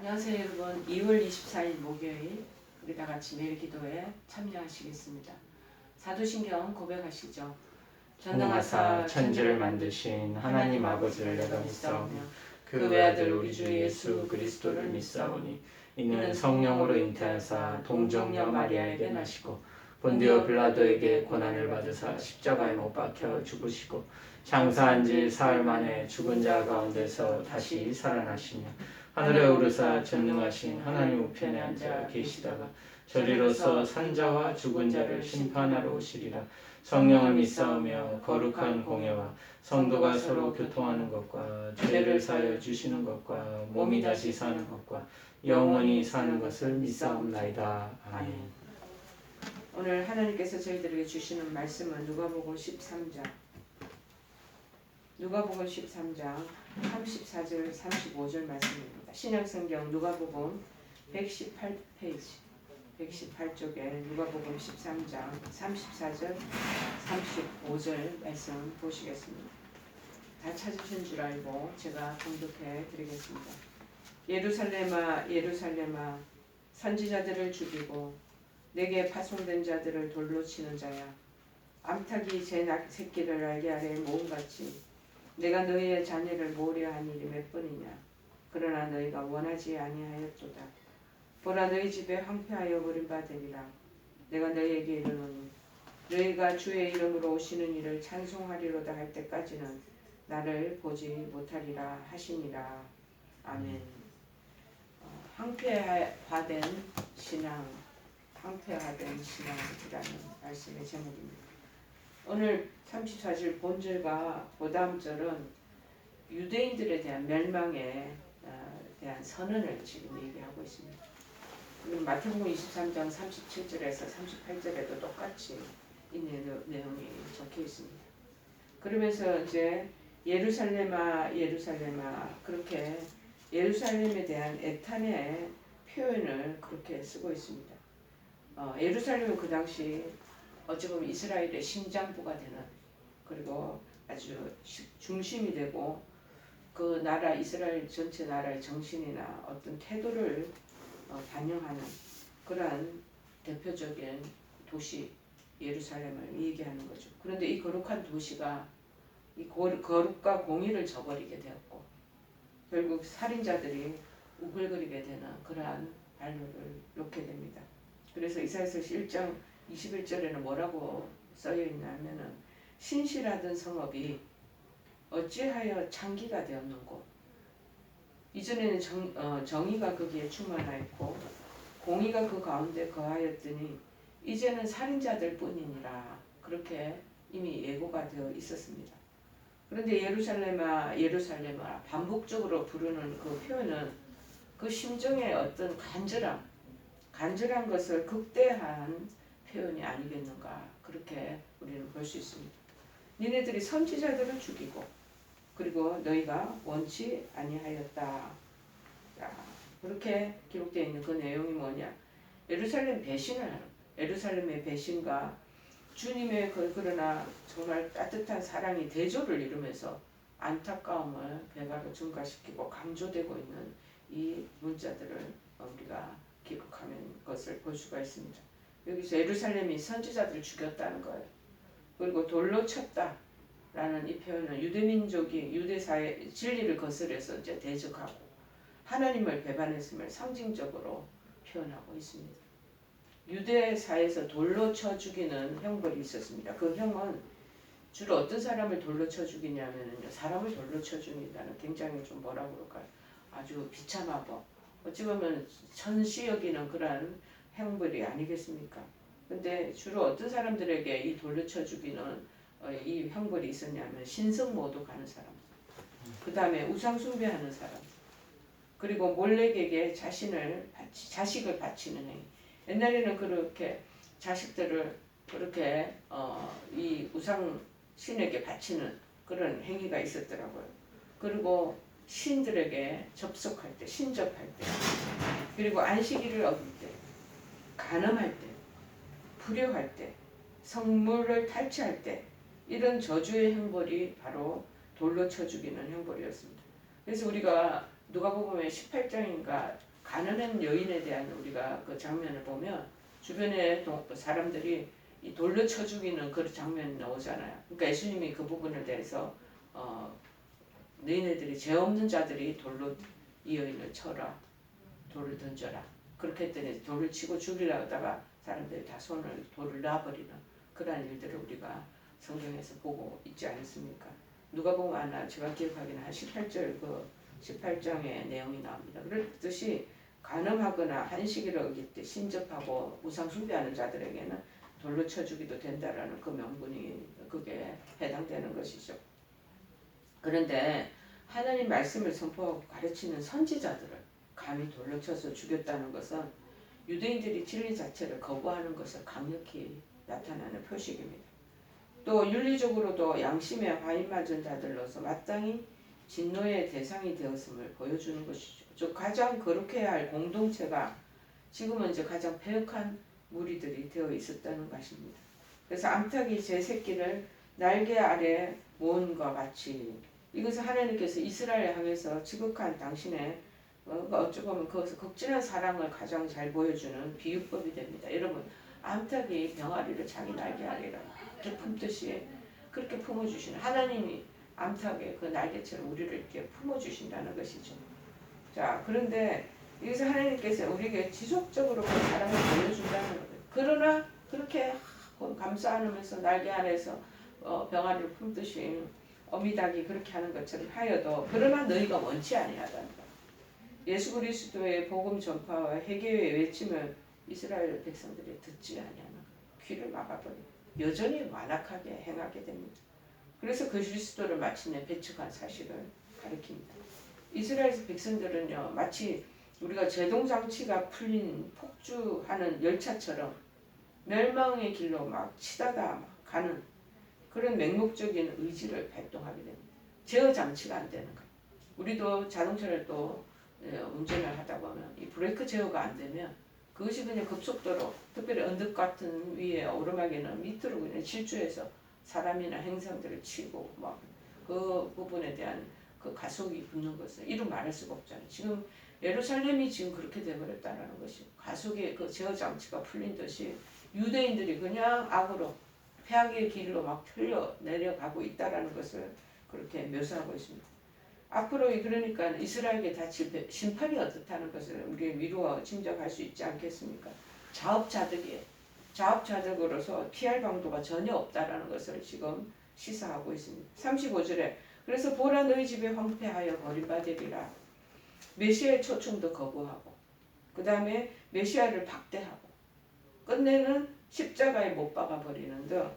안녕하세요 여러분. 2월 24일 목요일 우리 다 같이 매일 기도에 참여하시겠습니다. 사도신경 고백하시죠. 전능하사 천지를 만드신 하나님 아버지를 내가 믿사오며 그 외아들 우리 주 예수 그리스도를 믿사오니 이는 성령으로 잉태하사 동정녀 마리아에게 나시고 본디오 빌라도에게 고난을 받으사 십자가에 못 박혀 죽으시고 장사한 지 사흘 만에 죽은 자 가운데서 다시 살아나시며 하늘에 오르사 전능하신 하나님 우편에 앉아 계시다가 저리로서 산자와 죽은 자를 심판하러 오시리라. 성령을 믿사오며 거룩한 공예와 성도가 서로 교통하는 것과 죄를 사하여 주시는 것과 몸이 다시 사는 것과 영원히 사는 것을 믿사옵나이다. 아멘. 오늘 하나님께서 저희들에게 주시는 말씀은 누가복음 13장 34절 35절 말씀입니다. 신약성경 누가복음 118페이지 118쪽에 누가복음 13장 34절 35절 말씀 보시겠습니다. 다 찾으신 줄 알고 제가 봉독해 드리겠습니다. 예루살렘아 예루살렘아 선지자들을 죽이고 내게 파송된 자들을 돌로 치는 자야, 암탉이 제 새끼를 날개 아래에 모음같이 내가 너희의 자녀를 모으려 한 일이 몇 번이냐. 그러나 너희가 원하지 아니하였도다. 보라, 너희 집에 황폐하여 버림받으리라. 내가 너희에게 이르노니 너희가 주의 이름으로 오시는 이를 찬송하리로다 할 때까지는 나를 보지 못하리라 하시니라. 아멘. 황폐화된 신앙, 황폐화된 신앙이라는 말씀의 제목입니다. 오늘 34절 본절과 그 다음 절은 유대인들에 대한 멸망에 대한 선언을 지금 얘기하고 있습니다. 마태복음 23장 37절에서 38절에도 똑같이 이 내용이 적혀 있습니다. 그러면서 이제 예루살렘아 예루살렘아 그렇게 예루살렘에 대한 애탄의 표현을 그렇게 쓰고 있습니다. 예루살렘은 그 당시 어찌 보면 이스라엘의 심장부가 되는, 그리고 아주 중심이 되고 그 나라 이스라엘 전체 나라의 정신이나 어떤 태도를 반영하는 그러한 대표적인 도시 예루살렘을 얘기하는 거죠. 그런데 이 거룩한 도시가 이 거룩과 공의를 저버리게 되었고 결국 살인자들이 우글거리게 되는 그러한 발로를 놓게 됩니다. 그래서 이사야서 1장 21절에는 뭐라고 써여 있냐면은 신실하던 성읍이 어찌하여 창기가 되었는고, 이전에는 정의가 거기에 충만하였고 공의가 그 가운데 거하였더니 이제는 살인자들 뿐이니라. 그렇게 이미 예고가 되어 있었습니다. 그런데 예루살렘아 예루살렘아 반복적으로 부르는 그 표현은 그 심정의 어떤 간절한 것을 극대한 표현이 아니겠는가, 그렇게 우리는 볼 수 있습니다. 니네들이 선지자들을 죽이고 그리고 너희가 원치 아니하였다. 그렇게 기록되어 있는 그 내용이 뭐냐, 예루살렘 배신을 하는, 예루살렘의 배신과 주님의 그러나 정말 따뜻한 사랑이 대조를 이루면서 안타까움을 배가로 증가시키고 강조되고 있는 이 문자들을 우리가 기록하는 것을 볼 수가 있습니다. 여기서 예루살렘이 선지자들을 죽였다는 거예요. 그리고 돌로 쳤다라는 이 표현은 유대민족이 유대사의 진리를 거스려서 이제 대적하고 하나님을 배반했음을 상징적으로 표현하고 있습니다. 유대사에서 돌로 쳐 죽이는 형벌이 있었습니다. 그 형은 주로 어떤 사람을 돌로 쳐 죽이냐면요, 사람을 돌로 쳐 죽인다는 굉장히 좀 뭐라고 그럴까요? 아주 비참하고 어찌 보면 천시 여기는 그러한 형벌이 아니겠습니까? 근데 주로 어떤 사람들에게 이 돌로 쳐 죽이는 이 형벌이 있었냐면 신성 모독하는 사람, 그 다음에 우상 숭배하는 사람, 그리고 몰렉에게 자식을 바치는 행위. 옛날에는 그렇게 자식들을 그렇게 이 우상 신에게 바치는 그런 행위가 있었더라고요. 그리고 신들에게 접속할 때, 신접할 때, 그리고 안식일을 어길 때, 간음할 때, 불효할 때, 성물을 탈취할 때, 이런 저주의 형벌이 바로 돌로 쳐 죽이는 형벌이었습니다. 그래서 우리가 누가복음의 18장인가 가난한 여인에 대한 우리가 그 장면을 보면 주변에 사람들이 이 돌로 쳐 죽이는 그 장면이 나오잖아요. 그러니까 예수님이 그 부분에 대해서 너희네들이 죄 없는 자들이 돌로 이 여인을 쳐라, 돌을 던져라. 그렇게 했더니 돌을 치고 죽이려고 하다가 사람들이 다 손을 돌을 놔버리는 그러한 일들을 우리가 성경에서 보고 있지 않습니까? 누가 보면 아나 제가 기억하기는 한 18절 그 18장의 내용이 나옵니다. 그렇듯이 간음하거나 한시기를 어길 때 신접하고 우상 숭배하는 자들에게는 돌로 쳐 죽이도 된다라는 그 명분이 그게 해당되는 것이죠. 그런데 하나님 말씀을 선포하고 가르치는 선지자들을 감히 돌로 쳐서 죽였다는 것은 유대인들이 진리 자체를 거부하는 것을 강력히 나타나는 표식입니다. 또 윤리적으로도 양심에 화인맞은 자들로서 마땅히 진노의 대상이 되었음을 보여주는 것이죠. 즉 가장 거룩해야 할 공동체가 지금은 이제 가장 패역한 무리들이 되어 있었다는 것입니다. 그래서 암탉이 제 새끼를 날개 아래 모은과 같이 이것은 하나님께서 이스라엘 향해서 지극한 당신의 어찌 보면 그 극진한 사랑을 가장 잘 보여주는 비유법이 됩니다. 여러분 암탉이 병아리를 자기 날개 아래로 이렇게 품듯이 그렇게 품어주시는 하나님이 암탉의 그 날개처럼 우리를 이렇게 품어주신다는 것이죠. 자, 그런데 여기서 하나님께서 우리에게 지속적으로 그 사랑을 보여준다는 거예요. 그러나 그렇게 감싸 안으면서 날개 아래서 병아리를 품듯이 어미닭이 그렇게 하는 것처럼 하여도 그러나 너희가 원치 아니하다는 거예요. 예수 그리스도의 복음 전파와 회개의 외침을 이스라엘 백성들이 듣지 아니하는 귀를 막아버리고 여전히 완악하게 행하게 됩니다. 그래서 그리스도를 마침내 배척한 사실을 가리킵니다. 이스라엘 백성들은요 마치 우리가 제동장치가 풀린 폭주하는 열차처럼 멸망의 길로 막 치닫아 가는 그런 맹목적인 의지를 발동하게 됩니다. 제어 장치가 안 되는 거예요. 우리도 자동차를 또 운전을 하다 보면 이 브레이크 제어가 안 되면 그것이 그냥 급속도로 특별히 언덕 같은 위에 오르막에는 밑으로 그냥 질주해서 사람이나 행성들을 치고 막 그 부분에 대한 그 가속이 붙는 것은 이루 말할 수가 없잖아요. 지금 예루살렘이 지금 그렇게 되어버렸다는 것이 가속의 그 제어 장치가 풀린 듯이 유대인들이 그냥 악으로 폐악의 길로 막 흘러 내려가고 있다라는 것을 그렇게 묘사하고 있습니다. 앞으로 그러니까 이스라엘에게 다 심판이 어떻다는 것을 우리 미루어 짐작할 수 있지 않겠습니까? 자업자득이에요. 자업자득으로서 피할 방도가 전혀 없다라는 것을 지금 시사하고 있습니다. 35절에 그래서 보라 너희 집에 황폐하여 버림받으리라. 메시아의 초청도 거부하고 그 다음에 메시아를 박대하고 끝내는 십자가에 못 박아버리는 등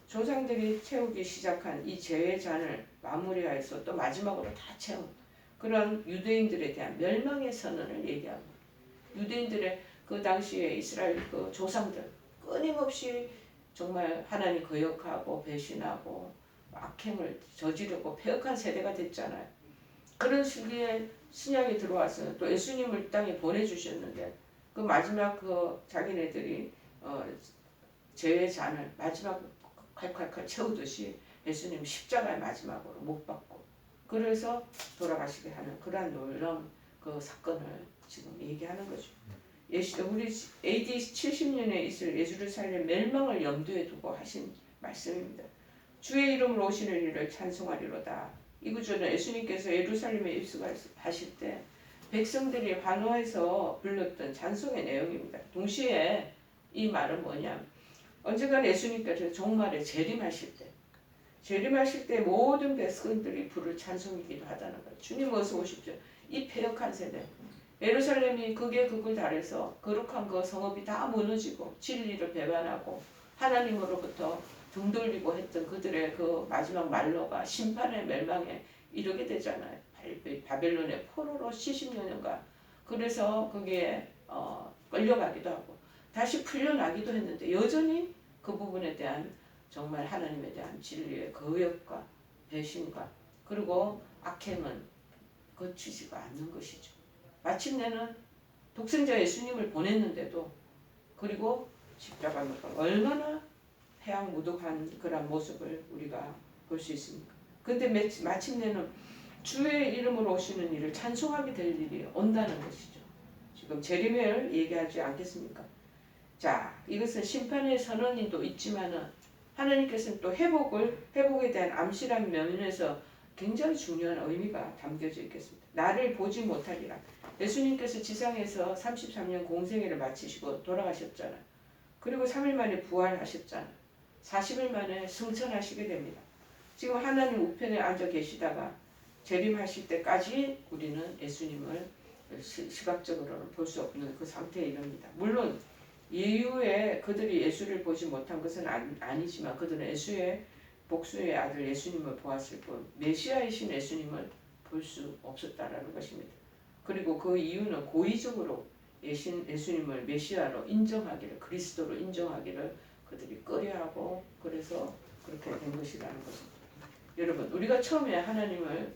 조상들이 채우기 시작한 이 죄의 잔을 마무리하여서 또 마지막으로 다 채운 그런 유대인들에 대한 멸망의 선언을 얘기하고 유대인들의 그 당시에 이스라엘 그 조상들 끊임없이 정말 하나님 거역하고 배신하고 악행을 저지르고 폐역한 세대가 됐잖아요. 그런 시기에 신약이 들어와서 또 예수님을 땅에 보내주셨는데 그 마지막 그 자기네들이 죄의 잔을 마지막 칼칼칼 채우듯이 예수님 십자가의 마지막으로 못 박고 그래서 돌아가시게 하는 그러한 놀라운 그 사건을 지금 얘기하는 거죠. 우리 AD 70년에 있을 예루살렘 멸망을 염두에 두고 하신 말씀입니다. 주의 이름으로 오시는 이를 찬송하리로다. 이 구절은 예수님께서 예루살렘에 입성하실 때 백성들이 환호해서 불렀던 찬송의 내용입니다. 동시에 이 말은 뭐냐? 언젠가 예수님께서 종말에 재림하실 때 모든 백성들이 부를 찬송이기도 하다는 거예요. 주님 어서 오십시오. 이 패역한 세대 예루살렘이 극에 극을 달해서 거룩한 그 성읍이 다 무너지고 진리를 배반하고 하나님으로부터 등 돌리고 했던 그들의 그 마지막 말로가 심판의 멸망에 이르게 되잖아요. 바벨론의 포로로 70여 년간 그래서 거기에 끌려가기도 하고 다시 풀려나기도 했는데 여전히 그 부분에 대한 정말 하나님에 대한 진리의 거역과 배신과 그리고 악행은 거치지가 않는 것이죠. 마침내는 독생자 예수님을 보냈는데도 그리고 십자가를 얼마나 해악무득한 그런 모습을 우리가 볼 수 있습니까? 근데 마침내는 주의 이름으로 오시는 일을 찬송하게 될 일이 온다는 것이죠. 지금 재림을 얘기하지 않겠습니까? 자, 이것은 심판의 선언도 있지만은 하나님께서는 또 회복에 대한 암시라는 면에서 굉장히 중요한 의미가 담겨져 있겠습니다. 나를 보지 못하리라. 예수님께서 지상에서 33년 공생애를 마치시고 돌아가셨잖아. 그리고 3일 만에 부활하셨잖아. 40일 만에 승천하시게 됩니다. 지금 하나님 우편에 앉아 계시다가 재림하실 때까지 우리는 예수님을 시각적으로는 볼 수 없는 그 상태에 이릅니다. 물론 이후에 그들이 예수를 보지 못한 것은 아니지만 그들은 예수의 복수의 아들 예수님을 보았을 뿐 메시아이신 예수님을 볼 수 없었다라는 것입니다. 그리고 그 이유는 고의적으로 예수님을 메시아로 인정하기를 그리스도로 인정하기를 그들이 꺼려하고 그래서 그렇게 된 것이라는 것입니다. 여러분 우리가 처음에 하나님을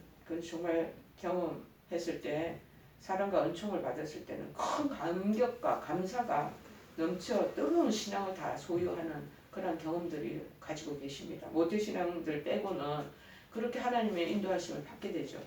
정말 경험했을 때 사랑과 은총을 받았을 때는 큰 감격과 감사가 넘쳐 뜨거운 신앙을 다 소유하는 그런 경험들이 가지고 계십니다. 모태신앙들 빼고는 그렇게 하나님의 인도하심을 받게 되죠.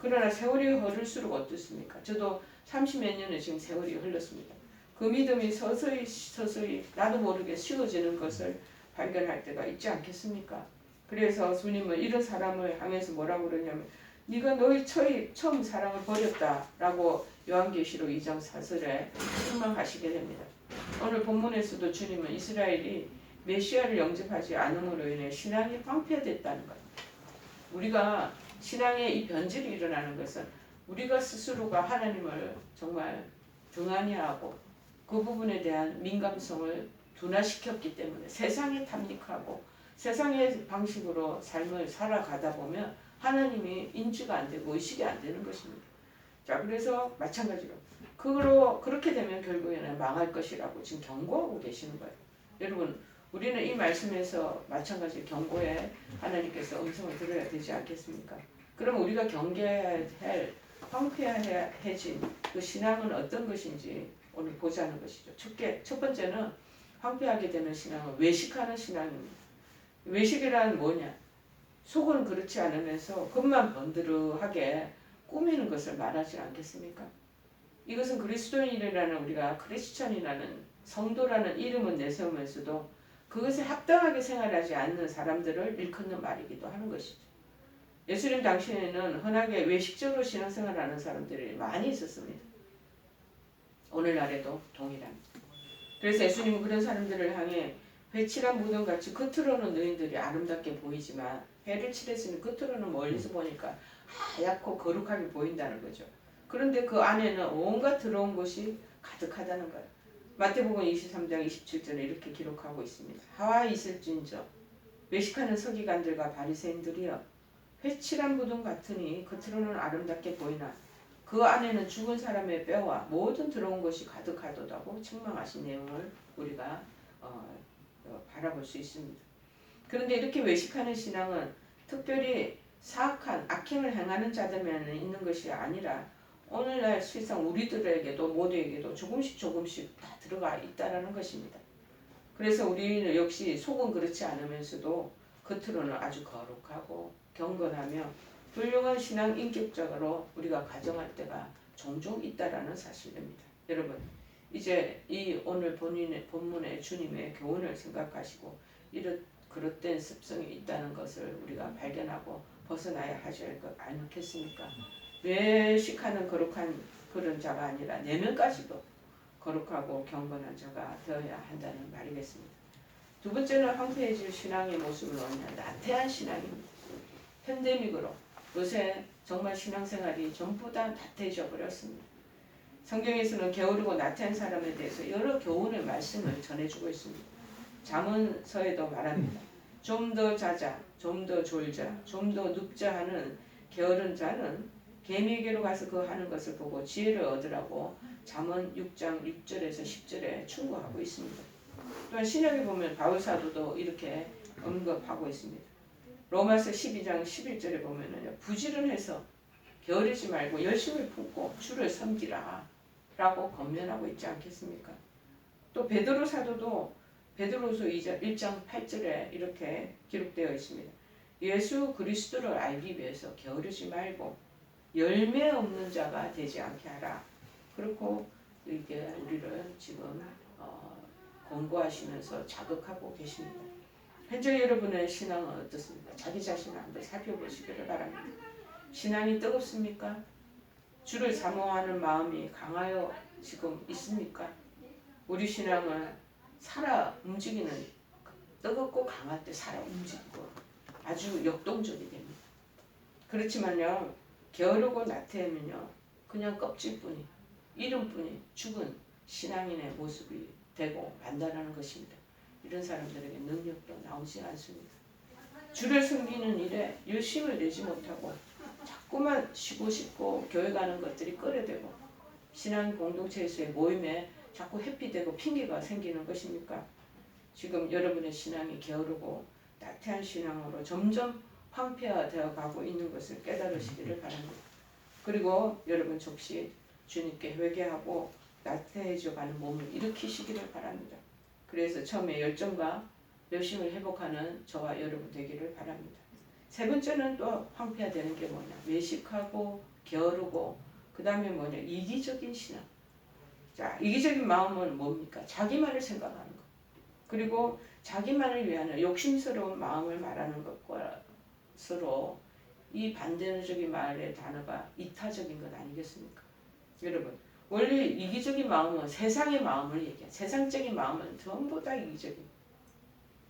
그러나 세월이 흐를수록 어떻습니까? 저도 30몇 년의 지금 세월이 흘렀습니다. 그 믿음이 서서히 나도 모르게 식어지는 것을 발견할 때가 있지 않겠습니까? 그래서 주님은 이런 사람을 향해서 뭐라고 그러냐면 네가 너의 처음 사랑을 버렸다라고 요한계시록 2장 4절에 책망하시게 됩니다. 오늘 본문에서도 주님은 이스라엘이 메시아를 영접하지 않음으로 인해 신앙이 황폐됐다는 것. 우리가 신앙의 이 변질이 일어나는 것은 우리가 스스로가 하나님을 정말 등한히하고 그 부분에 대한 민감성을 둔화시켰기 때문에 세상에 탐닉하고 세상의 방식으로 삶을 살아가다 보면 하나님이 인지가 안 되고 의식이 안 되는 것입니다. 자, 그래서 마찬가지로 그렇게 되면 결국에는 망할 것이라고 지금 경고하고 계시는 거예요. 여러분, 우리는 이 말씀에서 마찬가지 경고에 하나님께서 음성을 들어야 되지 않겠습니까? 그럼 우리가 경계해야 할 황폐해진 그 신앙은 어떤 것인지 오늘 보자는 것이죠. 첫 번째는 황폐하게 되는 신앙은 외식하는 신앙입니다. 외식이란 뭐냐? 속은 그렇지 않으면서 겉만 번드르하게 꾸미는 것을 말하지 않겠습니까? 이것은 그리스도인이라는 우리가 크리스천이라는 성도라는 이름은 내세우면서도 그것에 합당하게 생활하지 않는 사람들을 일컫는 말이기도 하는 것이죠. 예수님 당시에는 흔하게 외식적으로 신앙생활하는 사람들이 많이 있었습니다. 오늘날에도 동일합니다. 그래서 예수님은 그런 사람들을 향해 회칠한 무덤같이 겉으로는 너희들이 아름답게 보이지만 회를 칠했으니 겉으로는 멀리서 보니까 하얗고 거룩하게 보인다는 거죠. 그런데 그 안에는 온갖 더러운 것이 가득하다는 거예요. 마태복음 23장 27절에 이렇게 기록하고 있습니다. 하와 있을진저 외식하는 서기관들과 바리새인들이여 회칠한 무덤 같으니 겉으로는 아름답게 보이나 그 안에는 죽은 사람의 뼈와 모든 더러운 것이 가득하도다고 책망하신 내용을 우리가 바라볼 수 있습니다. 그런데 이렇게 외식하는 신앙은 특별히 사악한 악행을 행하는 자들만 있는 것이 아니라 오늘날 실상 우리들에게도 모두에게도 조금씩 다 들어가 있다는 것입니다. 그래서 우리는 역시 속은 그렇지 않으면서도 겉으로는 아주 거룩하고 경건하며 훌륭한 신앙 인격적으로 우리가 가정할 때가 종종 있다라는 사실입니다. 여러분 이제 이 오늘 본문의 주님의 교훈을 생각하시고 이런 그릇된 습성이 있다는 것을 우리가 발견하고 벗어나야 하지 않겠습니까? 외식하는 거룩한 그런 자가 아니라 내면까지도 거룩하고 경건한 자가 되어야 한다는 말이겠습니다. 두 번째는 황폐해질 신앙의 모습은 뭐냐? 나태한 신앙입니다. 팬데믹으로 요새 정말 신앙생활이 전부 다 나태해져 버렸습니다. 성경에서는 게으르고 나태한 사람에 대해서 여러 교훈의 말씀을 전해주고 있습니다. 잠언서에도 말합니다. 좀 더 자자, 좀 더 졸자, 좀 더 눕자 하는 게으른 자는 개미에게로 가서 그 하는 것을 보고 지혜를 얻으라고 잠언 6장 6절에서 10절에 충고하고 있습니다. 또한 신약에 보면 바울사도도 이렇게 언급하고 있습니다. 로마서 12장 11절에 보면은 부지런해서 게으르지 말고 열심을 품고 주를 섬기라 라고 권면하고 있지 않겠습니까? 또 베드로 사도도 베드로서 1장 8절에 이렇게 기록되어 있습니다. 예수 그리스도를 알기 위해서 게으르지 말고 열매 없는 자가 되지 않게 하라. 그렇고 이게 우리를 지금 공부하시면서 자극하고 계십니다. 현재 여러분의 신앙은 어떻습니까? 자기 자신을 한번 살펴보시기를 바랍니다. 신앙이 뜨겁습니까? 주를 사모하는 마음이 강하여 지금 있습니까? 우리 신앙은 살아 움직이는, 뜨겁고 강할 때 살아 움직이고 아주 역동적이 됩니다. 그렇지만요, 게으르고 나태하면요, 그냥 껍질뿐이, 이름뿐이 죽은 신앙인의 모습이 되고 만다라는 것입니다. 이런 사람들에게 능력도 나오지 않습니다. 주를 섬기는 일에 열심을 내지 못하고 자꾸만 쉬고 싶고 교회 가는 것들이 꺼려되고 신앙 공동체에서의 모임에 자꾸 회피되고 핑계가 생기는 것입니까? 지금 여러분의 신앙이 게으르고 나태한 신앙으로 점점 황폐화되어 가고 있는 것을 깨달으시기를 바랍니다. 그리고 여러분 즉시 주님께 회개하고 나태해져 가는 몸을 일으키시기를 바랍니다. 그래서 처음에 열정과 열심을 회복하는 저와 여러분 되기를 바랍니다. 세 번째는 또 황폐화되는 게 뭐냐? 외식하고 게으르고 그 다음에 뭐냐? 이기적인 신앙. 자, 이기적인 마음은 뭡니까? 자기만을 생각하는 것. 그리고 자기만을 위한 욕심스러운 마음을 말하는 것과서로 이 반대적인 말의 단어가 이타적인 것 아니겠습니까? 여러분, 원래 이기적인 마음은 세상의 마음을 얘기해요. 세상적인 마음은 전부 다 이기적인.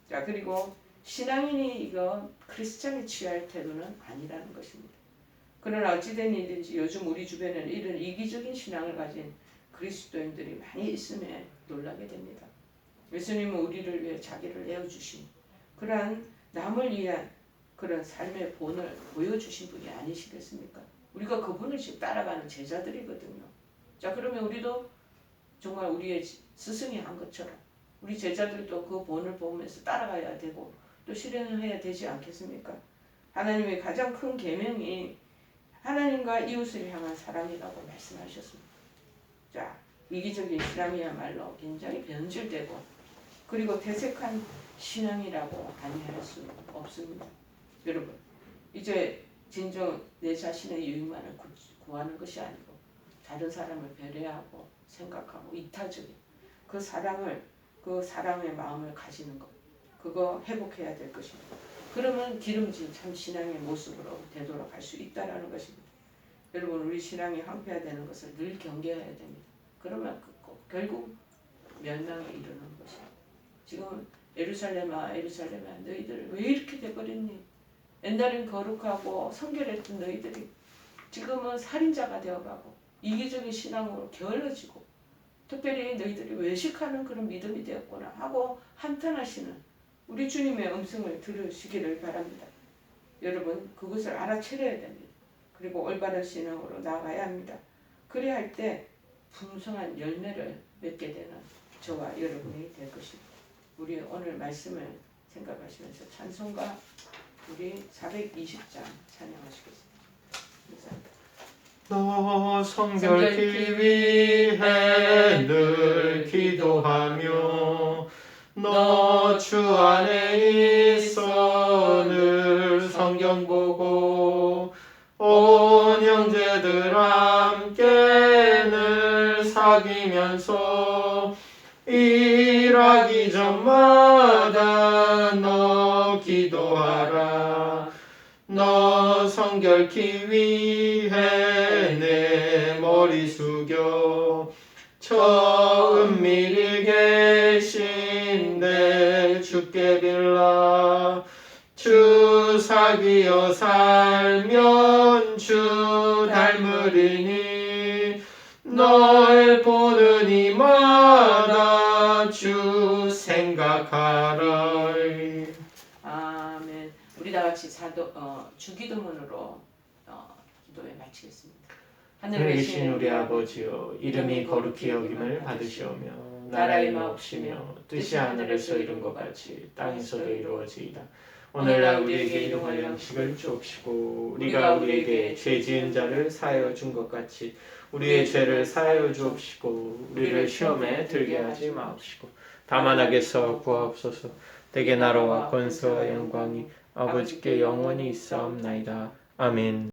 자, 그리고 신앙인이 이거 크리스찬이 취할 태도는 아니라는 것입니다. 그러나 어찌된 일인지 요즘 우리 주변에는 이런 이기적인 신앙을 가진 그리스도인들이 많이 있음에 놀라게 됩니다. 예수님은 우리를 위해 자기를 내어주신 그러한 남을 위한 그런 삶의 본을 보여주신 분이 아니시겠습니까? 우리가 그분을 지금 따라가는 제자들이거든요. 자, 그러면 우리도 정말 우리의 스승이 한 것처럼 우리 제자들도 그 본을 보면서 따라가야 되고 또 실현을 해야 되지 않겠습니까? 하나님의 가장 큰 계명이 하나님과 이웃을 향한 사랑이라고 말씀하셨습니다. 자, 이기적인 신앙이야말로 굉장히 변질되고 그리고 퇴색한 신앙이라고 아니할 수 없습니다. 여러분, 이제 진정 내 자신의 유익만을 구하는 것이 아니고 다른 사람을 배려하고 생각하고 이타적인 그 사랑의 마음을 가지는 것, 그거 회복해야 될 것입니다. 그러면 기름진 참 신앙의 모습으로 되돌아갈 수 있다라는 것입니다. 여러분, 우리 신앙이 황폐화되는 것을 늘 경계해야 됩니다. 그러면 결국 멸망에 이르는 것입니다. 지금 예루살렘아 너희들 왜 이렇게 돼버렸니? 옛날엔 거룩하고 성결했던 너희들이 지금은 살인자가 되어가고 이기적인 신앙으로 게을러지고 특별히 너희들이 외식하는 그런 믿음이 되었구나 하고 한탄하시는 우리 주님의 음성을 들으시기를 바랍니다. 여러분, 그것을 알아차려야 됩니다. 그리고 올바른 신앙으로 나아가야 합니다. 그래야 할 때 풍성한 열매를 맺게 되는 저와 여러분이 될 것입니다. 우리 오늘 말씀을 생각하시면서 찬송가 우리 420장 찬양하시겠습니다. 감사합니다. 너 성결케 위해 늘 기도하며 너 주 안에 있어 늘 성경 보고 온 형제들 함께 늘 사귀면서 일하기 전마다 너 기도하라. 너 성결케 위해 내 머리 숙여 저 은밀히 계신 내 주께 빌라. 주 사귀어 살면 주 닮으리니 널 보는 이마다 주 생각하라. 아멘. 우리 다 같이 주기도문으로 기도에 마치겠습니다. 하늘에 계신 우리 아버지여, 이름이 거룩히 여김을 받으시오며 나라의 마옵시며 뜻이 하늘에서 이룬 것 같이 땅에서도 이루어지이다. 오늘날 우리에게 일용할 양식을 주옵시고 우리가 우리에게 죄 지은 자를 사하여 준 것 같이 우리의 죄를 사하여 주옵시고 우리를 시험에 들게 하지 마옵시고 다만 악에서 구하옵소서. 대개 나라와 권세와 영광이 아버지께 영원히 있사옵나이다. 아멘.